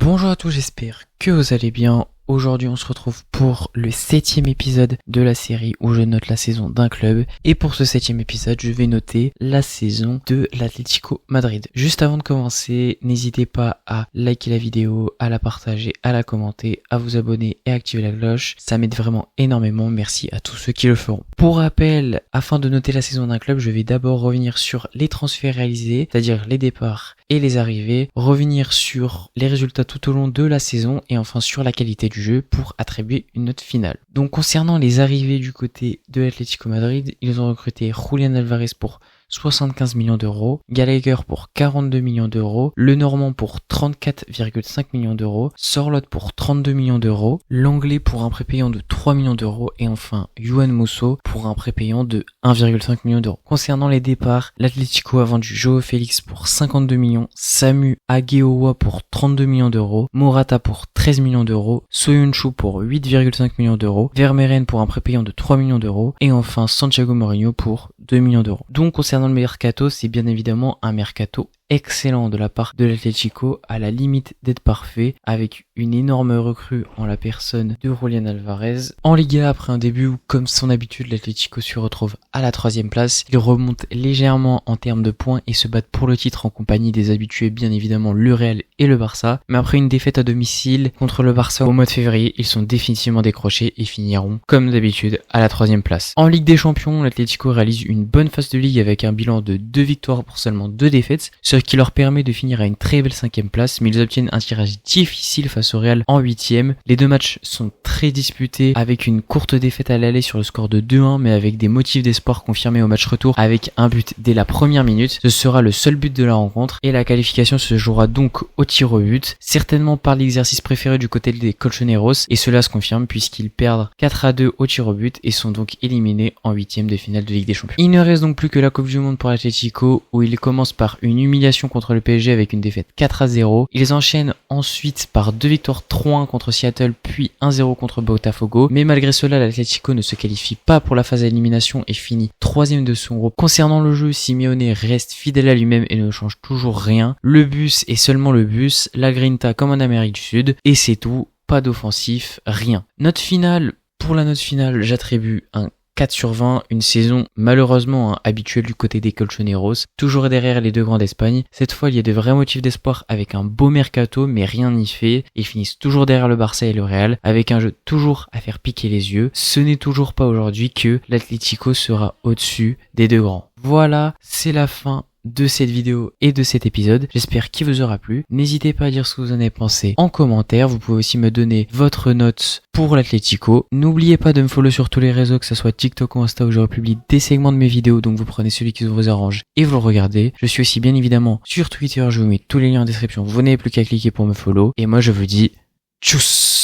Bonjour à tous, j'espère que vous allez bien. Aujourd'hui on se retrouve pour le 7e épisode de la série où je note la saison d'un club. Et pour ce 7e épisode, je vais noter la saison de l'Atlético Madrid. Juste avant de commencer, n'hésitez pas à liker la vidéo, à la partager, à la commenter, à vous abonner et à activer la cloche. Ça m'aide vraiment énormément, merci à tous ceux qui le feront. Pour rappel, afin de noter la saison d'un club, je vais d'abord revenir sur les transferts réalisés, c'est-à-dire les départs et les arrivées, revenir sur les résultats tout au long de la saison et enfin sur la qualité du jeu pour attribuer une note finale. Donc concernant les arrivées du côté de l'Atlético Madrid, ils ont recruté Julián Álvarez pour 75 millions d'euros, Gallagher pour 42 millions d'euros, Le Normand pour 34,5 millions d'euros, Sorloth pour 32 millions d'euros, Langlais pour un prépayant de 3 millions d'euros et enfin Yohan Mousseau pour un prépayant de 1,5 million d'euros. Concernant les départs, l'Atlético a vendu João Félix pour 52 millions, Samu Agueowa pour 32 millions d'euros, Morata pour 13 millions d'euros, Soyuncu pour 8,5 millions d'euros, Vermeeren pour un prépayant de 3 millions d'euros et enfin Santiago Mourinho pour 2 millions d'euros. Donc concernant le mercato, c'est bien évidemment un mercato excellent de la part de l'Atlético, à la limite d'être parfait, avec une énorme recrue en la personne de Julián Álvarez. En Liga, après un début où, comme son habitude, l'Atlético se retrouve à la 3e place, il remonte légèrement en termes de points et se battent pour le titre en compagnie des habitués, bien évidemment le Real et le Barça. Mais après une défaite à domicile contre le Barça au mois de février, ils sont définitivement décrochés et finiront, comme d'habitude, à la 3e place. En Ligue des Champions, l'Atlético réalise une bonne phase de ligue avec un bilan de 2 victoires pour seulement 2 défaites, ce qui leur permet de finir à une très belle 5e place, mais ils obtiennent un tirage difficile face au Real en 8e. Les deux matchs sont très disputés avec une courte défaite à l'aller sur le score de 2-1, mais avec des motifs d'espoir confirmés au match retour avec un but dès la première minute. Ce sera le seul but de la rencontre et la qualification se jouera donc au tir au but, certainement par l'exercice préféré du côté des Colchoneros, et cela se confirme puisqu'ils perdent 4-2 au tir au but et sont donc éliminés en 8e de finale de Ligue des Champions. Il ne reste donc plus que la Coupe du Monde pour l'Atlético où ils commencent par une humiliation contre le PSG avec une défaite 4-0. Ils enchaînent ensuite par 2 victoires 3-1 contre Seattle puis 1-0 contre Botafogo. Mais malgré cela, l'Atlético ne se qualifie pas pour la phase d'élimination et finit 3e de son groupe. Concernant le jeu, Simeone reste fidèle à lui-même et ne change toujours rien. Le bus est seulement le bus, la grinta comme en Amérique du Sud et c'est tout, pas d'offensif, rien. Note finale, pour la note finale, j'attribue un 4/20, une saison malheureusement habituelle du côté des Colchoneros, toujours derrière les deux grands d'Espagne. Cette fois il y a de vrais motifs d'espoir avec un beau mercato mais rien n'y fait. Ils finissent toujours derrière le Barça et le Real avec un jeu toujours à faire piquer les yeux. Ce n'est toujours pas aujourd'hui que l'Atlético sera au-dessus des deux grands. Voilà, c'est la fin de cette vidéo et de cet épisode. J'espère qu'il vous aura plu. N'hésitez pas à dire ce que vous en avez pensé en commentaire. Vous pouvez aussi me donner votre note pour l'Atlético. N'oubliez pas de me follow sur tous les réseaux, que ce soit TikTok ou Insta, où je republie des segments de mes vidéos. Donc vous prenez celui qui vous arrange et vous le regardez. Je suis aussi bien évidemment sur Twitter. Je vous mets tous les liens en description. Vous n'avez plus qu'à cliquer pour me follow. Et moi je vous dis tchuss.